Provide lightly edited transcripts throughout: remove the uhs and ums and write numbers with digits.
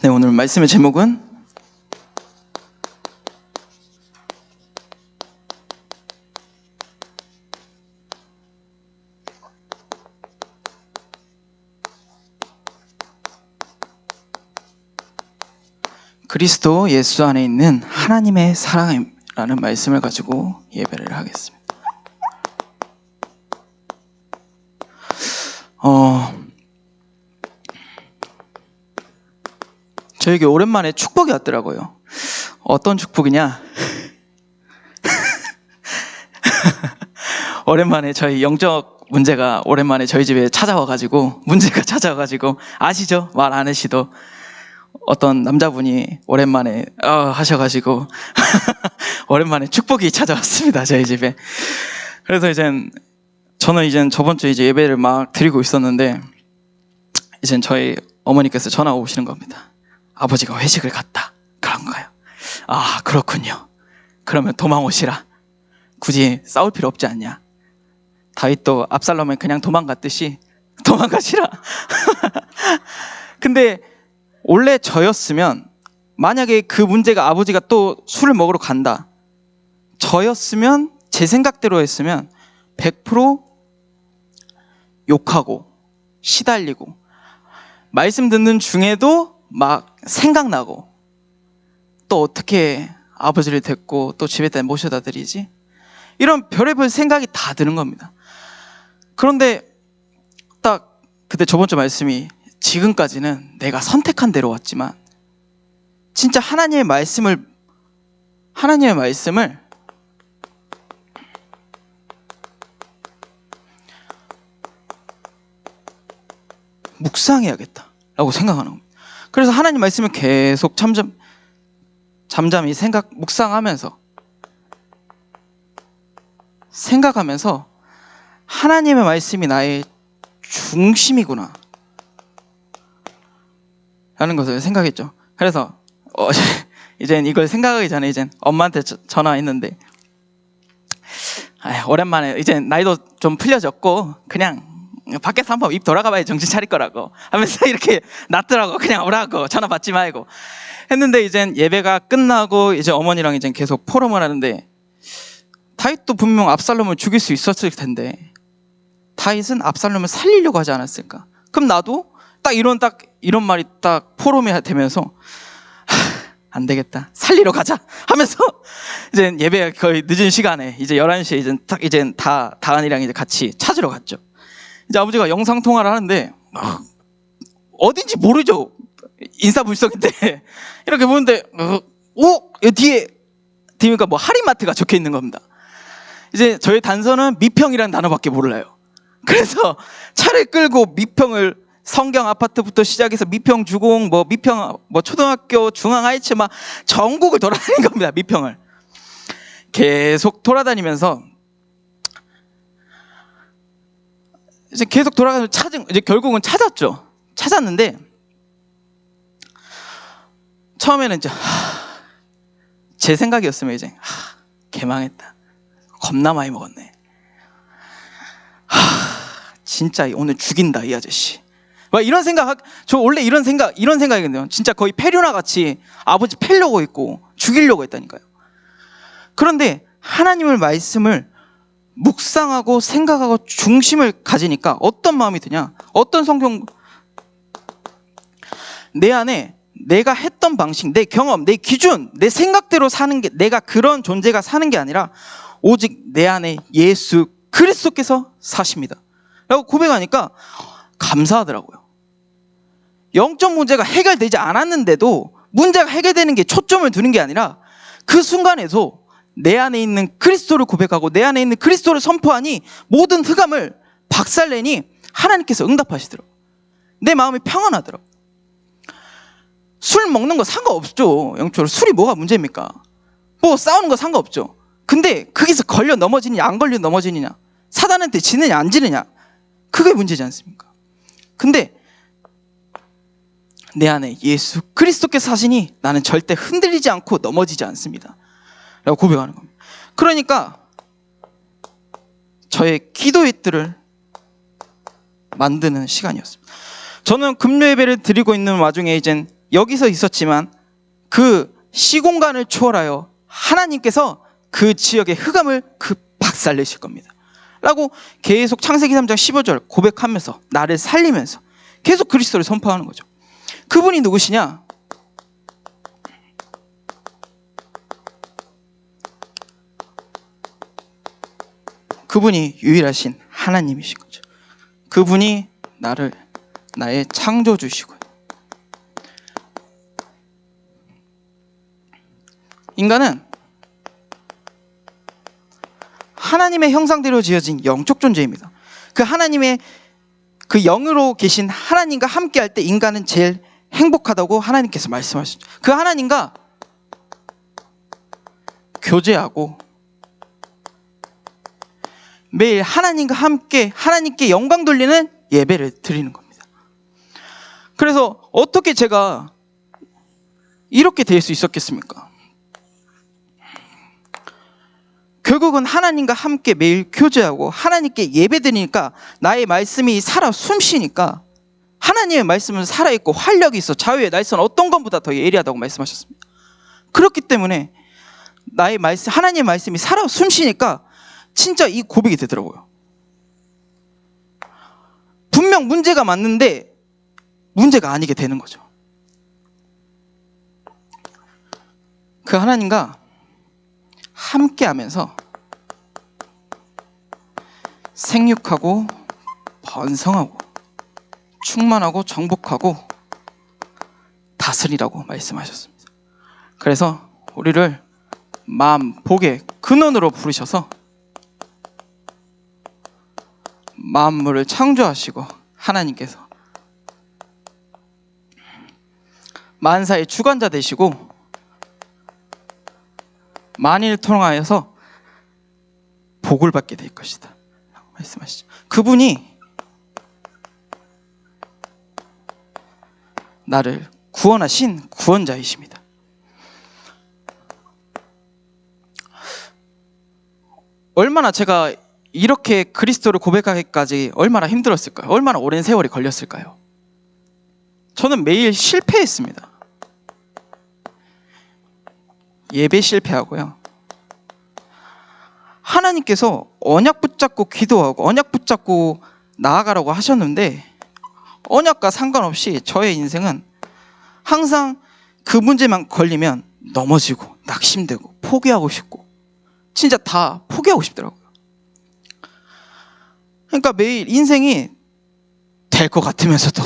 네, 오늘 말씀의 제목은 그리스도 예수 안에 있는 하나님의 사랑이라는 말씀을 가지고 예배를 하겠습니다. 저에게 오랜만에 축복이 왔더라고요. 어떤 축복이냐? 오랜만에 저희 영적 문제가 오랜만에 저희 집에 문제가 찾아와가지고 아시죠? 말 안 하시도 어떤 남자분이 오랜만에 하셔가지고 오랜만에 축복이 찾아왔습니다, 저희 집에. 그래서 저는 저번 주에 예배를 막 드리고 있었는데 저희 어머니께서 전화가 오시는 겁니다. 아버지가 회식을 갔다, 그런 거예요. 아, 그렇군요. 그러면 도망오시라. 굳이 싸울 필요 없지 않냐. 다윗도 압살롬은 그냥 도망갔듯이 도망가시라. 근데 원래 저였으면, 만약에 그 문제가 아버지가 또 술을 먹으러 간다, 저였으면, 제 생각대로 했으면 100% 욕하고 시달리고, 말씀 듣는 중에도 막 생각나고, 또 어떻게 아버지를 데리고 또 집에다 모셔다 드리지? 이런 별의별 생각이 다 드는 겁니다. 그런데 딱 그때 저번 주 말씀이, 지금까지는 내가 선택한 대로 왔지만 진짜 하나님의 말씀을 묵상해야겠다라고 생각하는 겁니다. 그래서 하나님 말씀을 계속 잠잠히 묵상하면서 생각하면서 하나님의 말씀이 나의 중심이구나 라는 것을 생각했죠. 그래서 이걸 생각하기 전에 엄마한테 전화했는데, 오랜만에 나이도 좀 풀려졌고 그냥 밖에서 한번 입 돌아가봐야 정신 차릴 거라고 하면서 이렇게 놨더라고. 그냥 오라고, 전화 받지 말고 했는데, 예배가 끝나고 어머니랑 계속 포럼을 하는데, 다윗도 분명 압살롬을 죽일 수 있었을 텐데 다윗은 압살롬을 살리려고 하지 않았을까? 그럼 나도 이런 말이 딱 포럼이 되면서 안 되겠다, 살리러 가자 하면서 예배가 거의 늦은 시간에 11시에 다은이랑 같이 찾으러 갔죠. 아버지가 영상통화를 하는데 어딘지 모르죠. 인사불성인데 이렇게 보는데 뒤에 그러니까 하리마트가 적혀 있는 겁니다. 저희 단서는 미평이라는 단어밖에 몰라요. 그래서 차를 끌고 미평을, 성경 아파트부터 시작해서 미평 주공, 미평 초등학교, 중앙 하이츠 막 전국을 돌아다닌 겁니다. 미평을 계속 돌아다니면서 계속 돌아가면서 결국은 찾았는데, 처음에는 제 생각이었으면 개망했다, 겁나 많이 먹었네, 진짜 오늘 죽인다 이 아저씨, 이런 생각. 저 원래 이런 생각이거든요. 진짜 거의 페류나 같이 아버지 패려고 했고 죽이려고 했다니까요. 그런데 하나님의 말씀을 묵상하고 생각하고 중심을 가지니까 어떤 마음이 드냐, 내 안에 내가 했던 방식, 내 경험, 내 기준, 내 생각대로 사는 게, 내가 그런 존재가 사는 게 아니라 오직 내 안에 예수 그리스도께서 사십니다 라고 고백하니까 감사하더라고요. 영적 문제가 해결되지 않았는데도 문제가 해결되는 게 초점을 두는 게 아니라, 그 순간에도 내 안에 있는 그리스도를 고백하고 내 안에 있는 그리스도를 선포하니 모든 흑암을 박살내니 하나님께서 응답하시더라고요. 내 마음이 평안하더라고요. 술 먹는 거 상관없죠. 영적으로 술이 뭐가 문제입니까? 싸우는 거 상관없죠. 근데 거기서 걸려 넘어지느냐 안 걸려 넘어지느냐, 사단한테 지느냐 안 지느냐, 그게 문제지 않습니까? 근데 내 안에 예수 그리스도께서 사시니 나는 절대 흔들리지 않고 넘어지지 않습니다 라고 고백하는 겁니다. 그러니까 저의 기도의 뜰을 만드는 시간이었습니다. 저는 금요 예배를 드리고 있는 와중에 여기서 있었지만 그 시공간을 초월하여 하나님께서 그 지역의 흑암을 박살내실 겁니다 라고 계속 창세기 3장 15절 고백하면서 나를 살리면서 계속 그리스도를 선포하는 거죠. 그분이 누구시냐? 그분이 유일하신 하나님이신 거죠. 그분이 나의 창조주시고요. 인간은 하나님의 형상대로 지어진 영적 존재입니다. 그 하나님의 그 영으로 계신 하나님과 함께 할 때 인간은 제일 행복하다고 하나님께서 말씀하셨죠. 그 하나님과 교제하고 매일 하나님과 함께 하나님께 영광 돌리는 예배를 드리는 겁니다. 그래서 어떻게 제가 이렇게 될 수 있었겠습니까? 결국은 하나님과 함께 매일 교제하고 하나님께 예배드리니까 나의 말씀이 살아 숨쉬니까 하나님의 말씀은 살아있고 활력이 있어 자유의 날선 어떤 것보다 더 예리하다고 말씀하셨습니다. 그렇기 때문에 하나님의 말씀이 살아 숨쉬니까 진짜 이 고백이 되더라고요. 분명 문제가 맞는데 문제가 아니게 되는 거죠. 그 하나님과 함께 하면서 생육하고 번성하고 충만하고 정복하고 다스리라고 말씀하셨습니다. 그래서 우리를 마음, 복의 근원으로 부르셔서 만물을 창조하시고 하나님께서 만사의 주관자 되시고 만인을 통하여서 복을 받게 될 것이다 라고 말씀하시죠. 그분이 나를 구원하신 구원자이십니다. 얼마나 제가 이렇게 그리스도를 고백하기까지 얼마나 힘들었을까요? 얼마나 오랜 세월이 걸렸을까요? 저는 매일 실패했습니다. 예배 실패하고요. 하나님께서 언약 붙잡고 기도하고 언약 붙잡고 나아가라고 하셨는데 언약과 상관없이 저의 인생은 항상 그 문제만 걸리면 넘어지고 낙심되고 포기하고 싶고 진짜 다 포기하고 싶더라고요. 그러니까 매일 인생이 될 것 같으면서도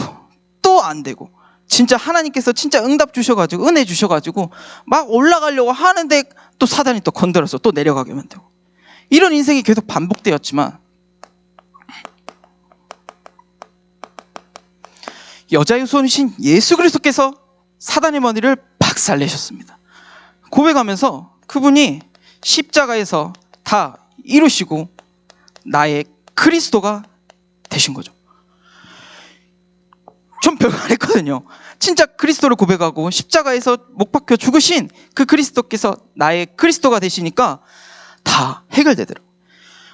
또 안 되고 진짜 하나님께서 진짜 응답 주셔가지고 은혜 주셔가지고 막 올라가려고 하는데 또 사단이 또 건드려서 또 내려가게 만들고 이런 인생이 계속 반복되었지만 여자의 손이신 예수 그리스도께서 사단의 머리를 박살내셨습니다. 고백하면서 그분이 십자가에서 다 이루시고 나의 그리스도가 되신 거죠. 전 별거 안 했거든요. 진짜 그리스도를 고백하고 십자가에서 못 박혀 죽으신 그 그리스도께서 나의 그리스도가 되시니까 다 해결되더라고요.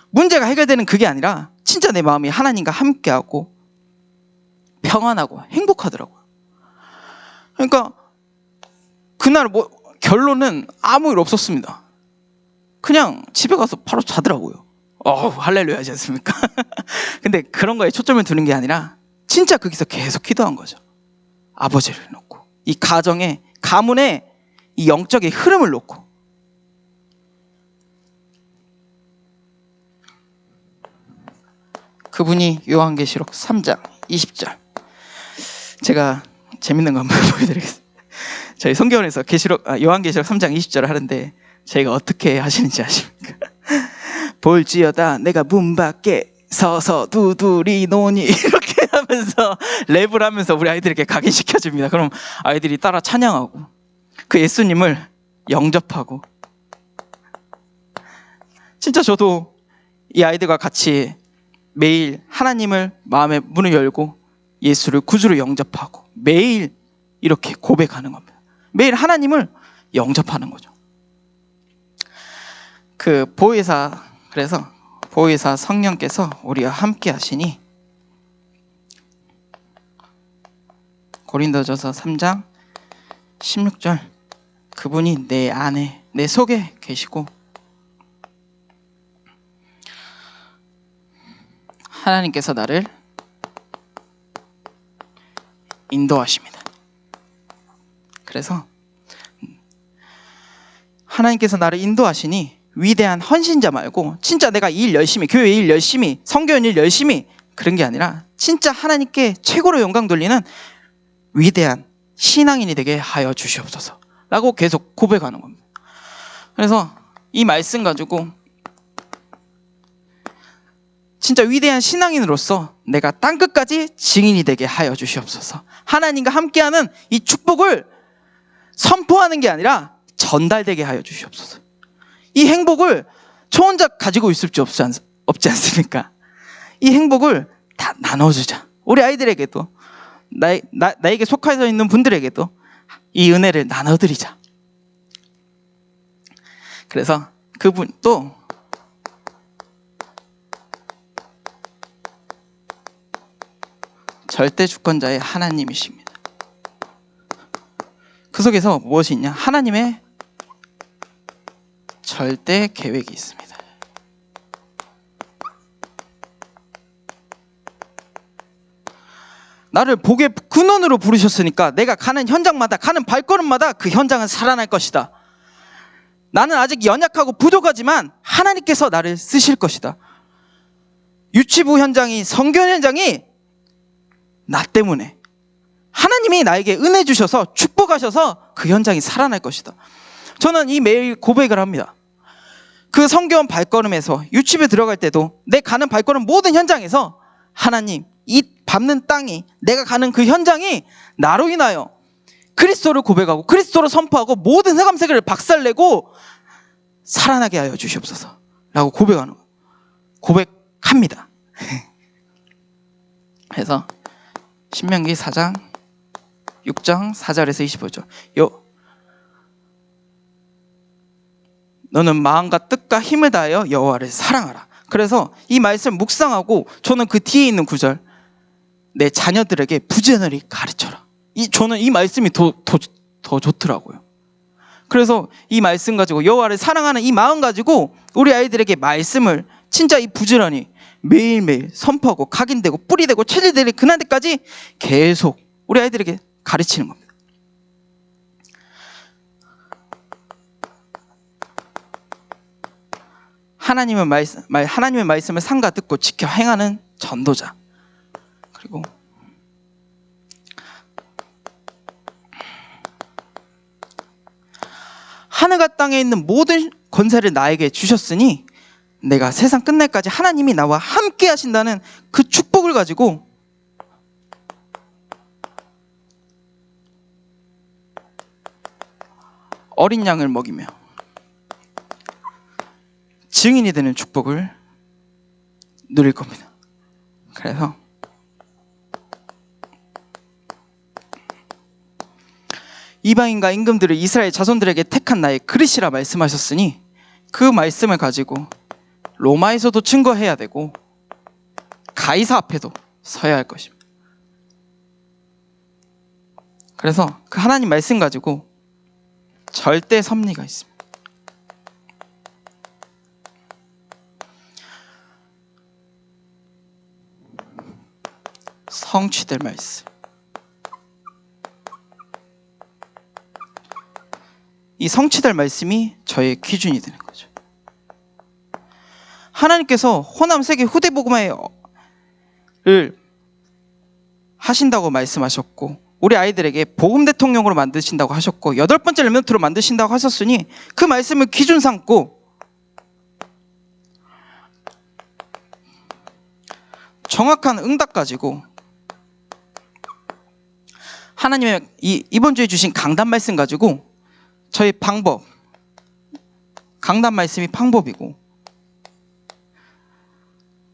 문제가 해결되는 그게 아니라 진짜 내 마음이 하나님과 함께하고 평안하고 행복하더라고요. 그러니까 그날 결론은 아무 일 없었습니다. 그냥 집에 가서 바로 자더라고요. 할렐루야지 않습니까? 근데 그런 거에 초점을 두는 게 아니라 진짜 거기서 계속 기도한 거죠. 아버지를 놓고 이 가문의 이 영적인 흐름을 놓고 그분이 요한계시록 3장 20절 제가 재밌는 거 한번 보여드리겠습니다. 저희 성경에서 요한계시록 3장 20절을 하는데 저희가 어떻게 하시는지 아십니까? 볼지어다 내가 문 밖에 서서 두드리노니 이렇게 하면서 랩을 하면서 우리 아이들에게 각인시켜줍니다. 그럼 아이들이 따라 찬양하고 그 예수님을 영접하고 진짜 저도 이 아이들과 같이 매일 하나님을 마음의 문을 열고 예수를 구주로 영접하고 매일 이렇게 고백하는 겁니다. 매일 하나님을 영접하는 거죠. 그래서 보혜사 성령께서 우리와 함께 하시니 고린도전서 3장 16절 그분이 내 안에 내 속에 계시고 하나님께서 나를 인도하십니다. 그래서 하나님께서 나를 인도하시니 위대한 헌신자 말고 진짜 내가 일 열심히, 교회 일 열심히, 성교연 일 열심히 그런 게 아니라 진짜 하나님께 최고로 영광 돌리는 위대한 신앙인이 되게 하여 주시옵소서 라고 계속 고백하는 겁니다. 그래서 이 말씀 가지고 진짜 위대한 신앙인으로서 내가 땅끝까지 증인이 되게 하여 주시옵소서. 하나님과 함께하는 이 축복을 선포하는 게 아니라 전달되게 하여 주시옵소서. 이 행복을 저 혼자 가지고 있을 수 없지 않습니까? 이 행복을 다 나눠주자. 우리 아이들에게도 나에게 속하여 있는 분들에게도 이 은혜를 나눠드리자. 그래서 그분 또 절대 주권자의 하나님이십니다. 그 속에서 무엇이 있냐? 하나님의 절대 계획이 있습니다. 나를 복의 근원으로 부르셨으니까 내가 가는 현장마다, 가는 발걸음마다 그 현장은 살아날 것이다. 나는 아직 연약하고 부족하지만 하나님께서 나를 쓰실 것이다. 유치부 현장이, 성교 현장이 나 때문에 하나님이 나에게 은혜 주셔서 축복하셔서 그 현장이 살아날 것이다. 저는 이 매일 고백을 합니다. 그 성교원 발걸음에서 유치부에 들어갈 때도 내 가는 발걸음 모든 현장에서 하나님, 이 밟는 땅이, 내가 가는 그 현장이 나로 인하여 그리스도를 고백하고 그리스도를 선포하고 모든 흑암세계를 박살내고 살아나게 하여 주시옵소서 라고 고백하는 거예요. 고백합니다. 그래서 신명기 4장 6장 4절에서 25절 너는 마음과 뜻과 힘을 다하여 여호와를 사랑하라. 그래서 이 말씀 묵상하고 저는 그 뒤에 있는 구절 내 자녀들에게 부지런히 가르쳐라. 저는 이 말씀이 더 좋더라고요. 그래서 이 말씀 가지고 여호와를 사랑하는 이 마음 가지고 우리 아이들에게 말씀을 진짜 이 부지런히 매일매일 선포하고 각인되고 뿌리되고 체질되는 그날까지 계속 우리 아이들에게 가르치는 겁니다. 하나님의 말씀을 삼가 듣고 지켜 행하는 전도자. 그리고 하늘과 땅에 있는 모든 권세를 나에게 주셨으니 내가 세상 끝날까지 하나님이 나와 함께 하신다는 그 축복을 가지고 어린 양을 먹이며 증인이 되는 축복을 누릴 겁니다. 그래서 이방인과 임금들을 이스라엘 자손들에게 택한 나의 그릇이라 말씀하셨으니 그 말씀을 가지고 로마에서도 증거해야 되고 가이사 앞에도 서야 할 것입니다. 그래서 그 하나님 말씀 가지고 절대 섭리가 있습니다. 성취될 말씀. 이 성취될 말씀이 저의 기준이 되는 거죠. 하나님께서 호남 세계 후대 복음화를 하신다고 말씀하셨고 우리 아이들에게 복음 대통령으로 만드신다고 하셨고 8번째 렘넌트로 만드신다고 하셨으니 그 말씀을 기준 삼고 정확한 응답 가지고 하나님의 이번 주에 주신 강단 말씀 가지고 저희 방법, 강단 말씀이 방법이고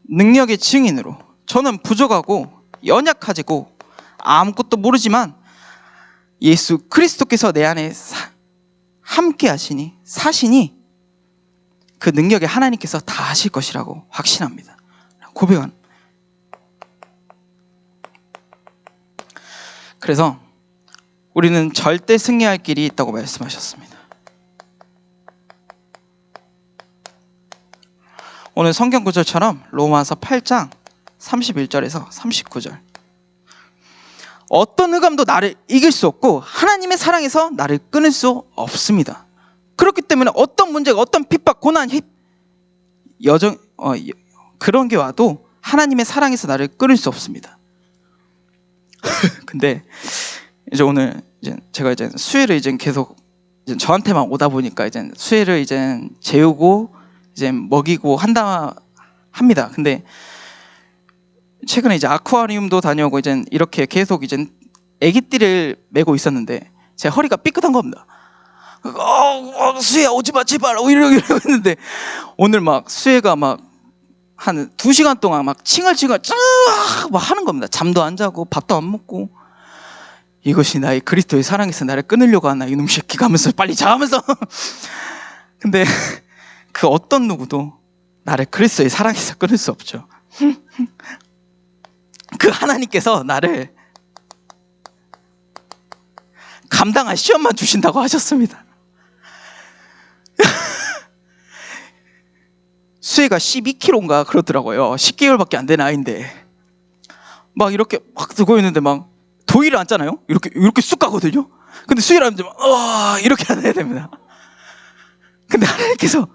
능력의 증인으로 저는 부족하고 연약하지고 아무것도 모르지만 예수 그리스도께서 내 안에 함께 하시니 사시니 그 능력에 하나님께서 다 하실 것이라고 확신합니다. 고백한. 그래서 우리는 절대 승리할 길이 있다고 말씀하셨습니다. 오늘 성경 구절처럼 로마서 8장 31절에서 39절, 어떤 흑암도 나를 이길 수 없고 하나님의 사랑에서 나를 끊을 수 없습니다. 그렇기 때문에 어떤 문제가, 어떤 핍박, 고난, 여정, 그런 게 와도 하나님의 사랑에서 나를 끊을 수 없습니다. 근데 이제 오늘 제가 수혜를 계속 저한테만 오다 보니까 수혜를 재우고 먹이고 합니다. 근데 최근에 아쿠아리움도 다녀오고 이렇게 계속 애기띠를 메고 있었는데 제 허리가 삐끗한 겁니다. 수혜야 오지마 제발 이러고 있는데 오늘 수혜가 한 2시간 동안 칭얼칭얼 막 하는 겁니다. 잠도 안 자고 밥도 안 먹고, 이것이 나의 그리스도의 사랑에서 나를 끊으려고 하나 이놈 새끼가 하면서 빨리 자 하면서 근데 그 어떤 누구도 나를 그리스도의 사랑에서 끊을 수 없죠. 그 하나님께서 나를 감당할 시험만 주신다고 하셨습니다. 수혜가 12kg인가 그러더라고요. 10개월밖에 안 된 아이인데 이렇게 들고 있는데 도의를 앉잖아요. 이렇게 쑥 가거든요. 근데 수혜를 앉으면 이렇게 해야 됩니다. 근데 하나님께서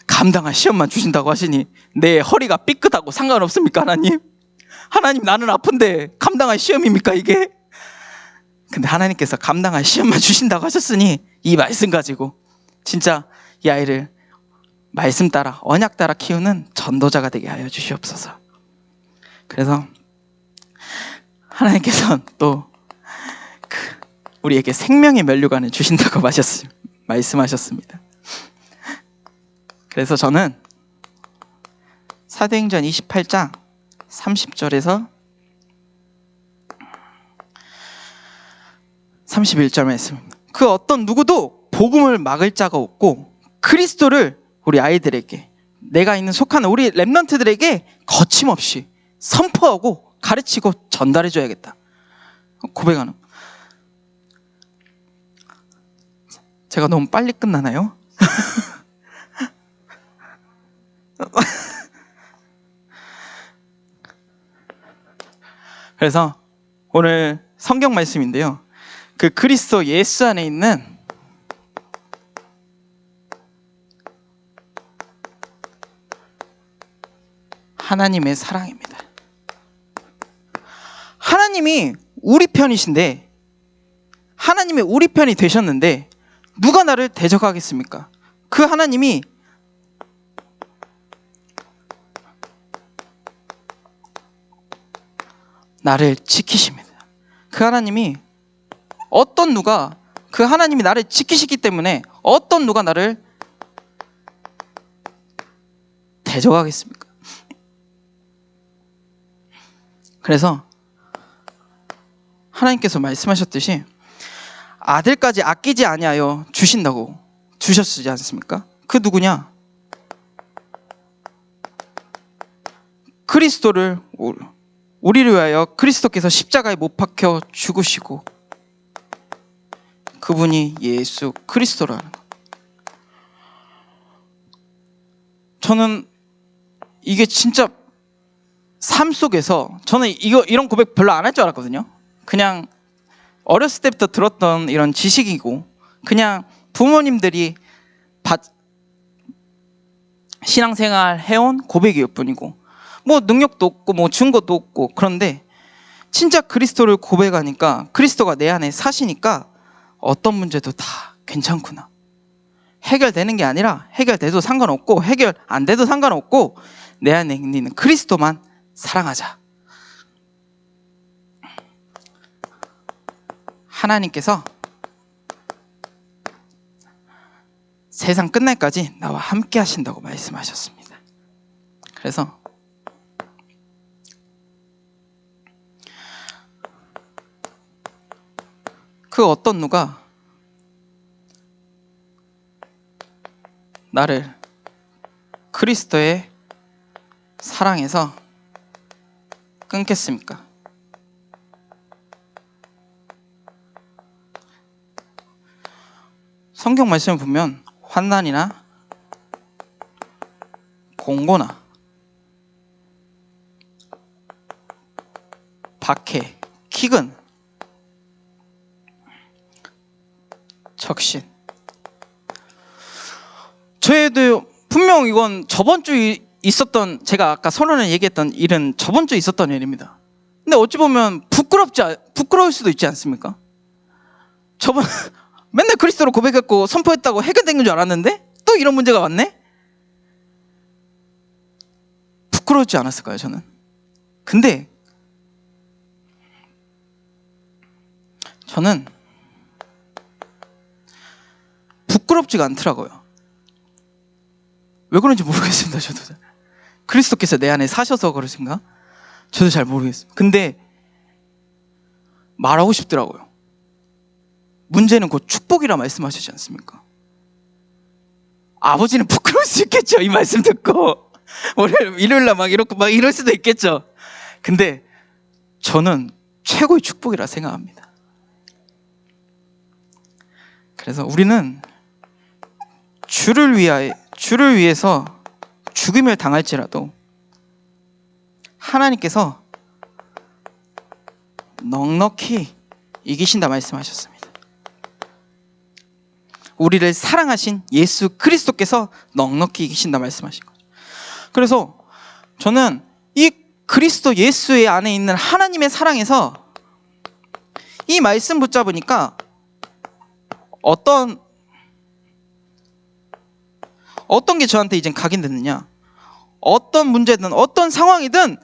감당할 시험만 주신다고 하시니 내 허리가 삐끗하고 상관없습니까? 하나님 나는 아픈데 감당할 시험입니까 이게? 근데 하나님께서 감당할 시험만 주신다고 하셨으니 이 말씀 가지고 진짜 이 아이를 말씀 따라 언약 따라 키우는 전도자가 되게 하여 주시옵소서. 그래서 하나님께서는 또 우리에게 생명의 면류관을 주신다고 말씀하셨습니다. 그래서 저는 사도행전 28장 30절에서 31절 말씀, 그 어떤 누구도 복음을 막을 자가 없고 그리스도를 우리 아이들에게, 내가 있는 속하는 우리 렘넌트들에게 거침없이 선포하고 가르치고 전달해 줘야겠다 고백하는. 제가 너무 빨리 끝나나요? 그래서 오늘 성경 말씀인데요, 그 그리스도 예수 안에 있는 하나님의 사랑입니다. 하나님이 우리 편이신데, 하나님이 우리 편이 되셨는데 누가 나를 대적하겠습니까? 그 하나님이 나를 지키십니다. 그 하나님이 그 하나님이 나를 지키시기 때문에 어떤 누가 나를 대적하겠습니까? 그래서 하나님께서 말씀하셨듯이 아들까지 아끼지 아니하여 주신다고 주셨지 않습니까? 그 누구냐? 그리스도를, 우리를 위하여 그리스도께서 십자가에 못 박혀 죽으시고 그분이 예수 그리스도라는 것. 저는 이게 진짜 삶 속에서, 저는 이런 고백 별로 안 할 줄 알았거든요. 그냥 어렸을 때부터 들었던 이런 지식이고 그냥 부모님들이 신앙생활 해온 고백일 뿐이고 능력도 없고 증거도 없고, 그런데 진짜 그리스도를 고백하니까 그리스도가 내 안에 사시니까 어떤 문제도 다 괜찮구나. 해결되는 게 아니라 해결돼도 상관없고 해결 안 돼도 상관없고 내 안에 있는 그리스도만 사랑하자. 하나님께서 세상 끝날까지 나와 함께 하신다고 말씀하셨습니다. 그래서 그 어떤 누가 나를 그리스도의 사랑에서 끊겠습니까? 성경 말씀을 보면 환난이나 공고나 박해, 기근, 적신. 저희도 분명 이건 저번 주에 있었던, 제가 아까 선언을 얘기했던 일은 저번 주에 있었던 일입니다. 근데 어찌 보면 부끄러울 수도 있지 않습니까? 저번 맨날 그리스도로 고백했고 선포했다고 해결된 줄 알았는데 또 이런 문제가 왔네? 부끄러웠지 않았을까요, 저는? 근데 저는 부끄럽지가 않더라고요. 왜 그런지 모르겠습니다. 저도 그리스도께서 내 안에 사셔서 그러신가? 저도 잘 모르겠어요. 근데 말하고 싶더라고요. 문제는 곧 축복이라 말씀하시지 않습니까? 아버지는 부끄러울 수 있겠죠. 이 말씀 듣고 월요일, 일요일날 막 이럴 수도 있겠죠. 근데 저는 최고의 축복이라 생각합니다. 그래서 우리는 주를 위해서 죽임을 당할지라도 하나님께서 넉넉히 이기신다 말씀하셨습니다. 우리를 사랑하신 예수 그리스도께서 넉넉히 이기신다 말씀하신 거죠. 그래서 저는 이 그리스도 예수의 안에 있는 하나님의 사랑에서 이 말씀 붙잡으니까 어떤 게 저한테 이젠 각인됐느냐, 어떤 문제든 어떤 상황이든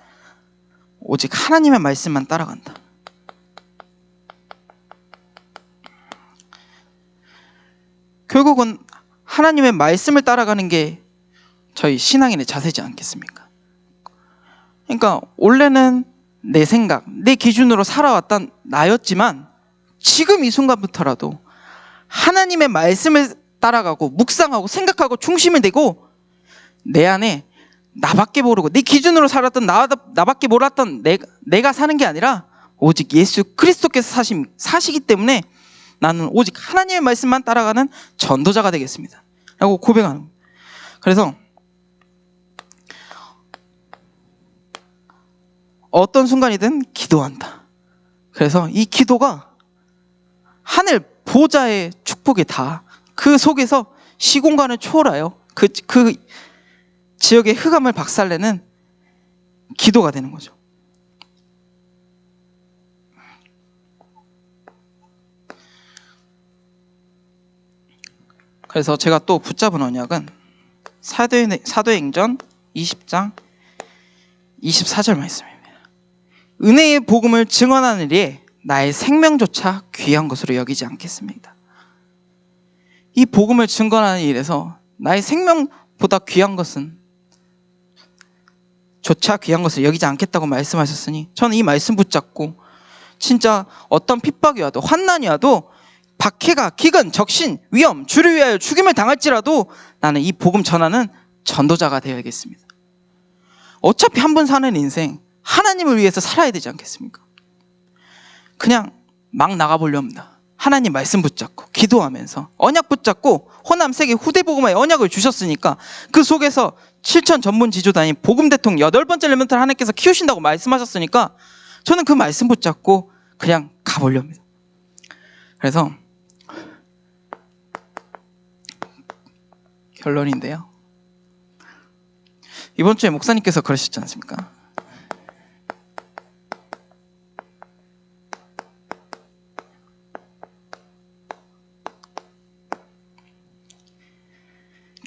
오직 하나님의 말씀만 따라간다. 결국은 하나님의 말씀을 따라가는 게 저희 신앙인의 자세지 않겠습니까? 그러니까 원래는 내 생각, 내 기준으로 살아왔던 나였지만 지금 이 순간부터라도 하나님의 말씀을 따라가고 묵상하고 생각하고 중심을 대고 내 안에 나밖에 모르고 내 기준으로 살았던 나밖에 몰랐던 내가 사는 게 아니라 오직 예수 그리스도께서 사시기 때문에 나는 오직 하나님의 말씀만 따라가는 전도자가 되겠습니다 라고 고백하는 거예요. 그래서 어떤 순간이든 기도한다. 그래서 이 기도가 하늘 보좌의 축복이 다 그 속에서 시공간을 초월하여 그 지역의 흑암을 박살내는 기도가 되는 거죠. 그래서 제가 또 붙잡은 언약은 사도행전 20장 24절 말씀입니다. 은혜의 복음을 증언하는 일에 나의 생명조차 귀한 것으로 여기지 않겠습니다. 이 복음을 증언하는 일에서 나의 생명보다 귀한 것은 조차 귀한 것을 여기지 않겠다고 말씀하셨으니 저는 이 말씀 붙잡고 진짜 어떤 핍박이 와도 환난이 와도 박해가 기근, 적신, 위험, 주를 위하여 죽임을 당할지라도 나는 이 복음 전하는 전도자가 되어야겠습니다. 어차피 한 번 사는 인생 하나님을 위해서 살아야 되지 않겠습니까? 그냥 막 나가보려 합니다. 하나님 말씀 붙잡고 기도하면서 언약 붙잡고 호남 세계 후대 복음화의 언약을 주셨으니까 그 속에서 7천 전문 지도단인 복음 대통령 8번째 레멘트를 하나님께서 키우신다고 말씀하셨으니까 저는 그 말씀 붙잡고 그냥 가보려 합니다. 그래서 결론인데요, 이번 주에 목사님께서 그러셨지 않습니까?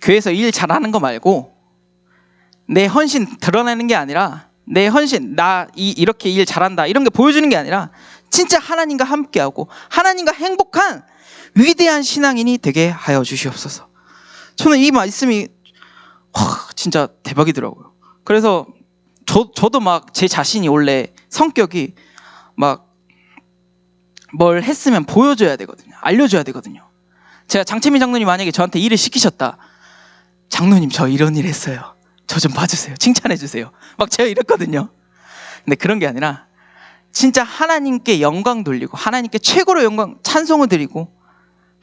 교회에서 일 잘하는 거 말고 내 헌신 드러내는 게 아니라 내 헌신, 이렇게 일 잘한다 이런 게 보여주는 게 아니라 진짜 하나님과 함께하고 하나님과 행복한 위대한 신앙인이 되게 하여 주시옵소서. 저는 이 말씀이 진짜 대박이더라고요. 그래서 저도 막 제 자신이 원래 성격이 막 뭘 했으면 보여줘야 되거든요. 알려줘야 되거든요. 제가 장채민 장로님 만약에 저한테 일을 시키셨다, 장로님 저 이런 일 했어요, 저 좀 봐주세요, 칭찬해 주세요, 막 제가 이랬거든요. 근데 그런 게 아니라 진짜 하나님께 영광 돌리고 하나님께 최고로 영광 찬송을 드리고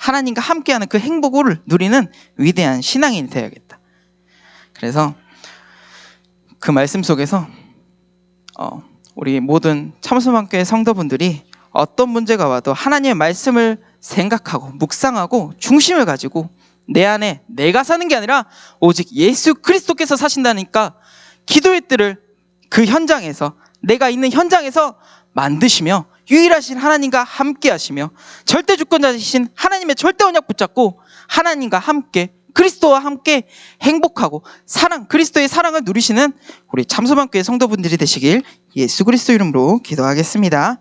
하나님과 함께하는 그 행복을 누리는 위대한 신앙인이 되어야겠다. 그래서 그 말씀 속에서 우리 모든 참소망교회 성도분들이 어떤 문제가 와도 하나님의 말씀을 생각하고 묵상하고 중심을 가지고 내 안에 내가 사는 게 아니라 오직 예수 그리스도께서 사신다니까 기도의 뜰을 그 현장에서, 내가 있는 현장에서 만드시며 유일하신 하나님과 함께 하시며 절대 주권자이신 하나님의 절대 언약 붙잡고 하나님과 함께, 그리스도와 함께 행복하고 그리스도의 사랑을 누리시는 우리 참소망교회 성도분들이 되시길 예수 그리스도 이름으로 기도하겠습니다.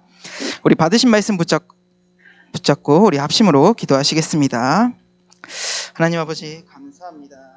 우리 받으신 말씀 붙잡고 우리 합심으로 기도하시겠습니다. 하나님 아버지 감사합니다.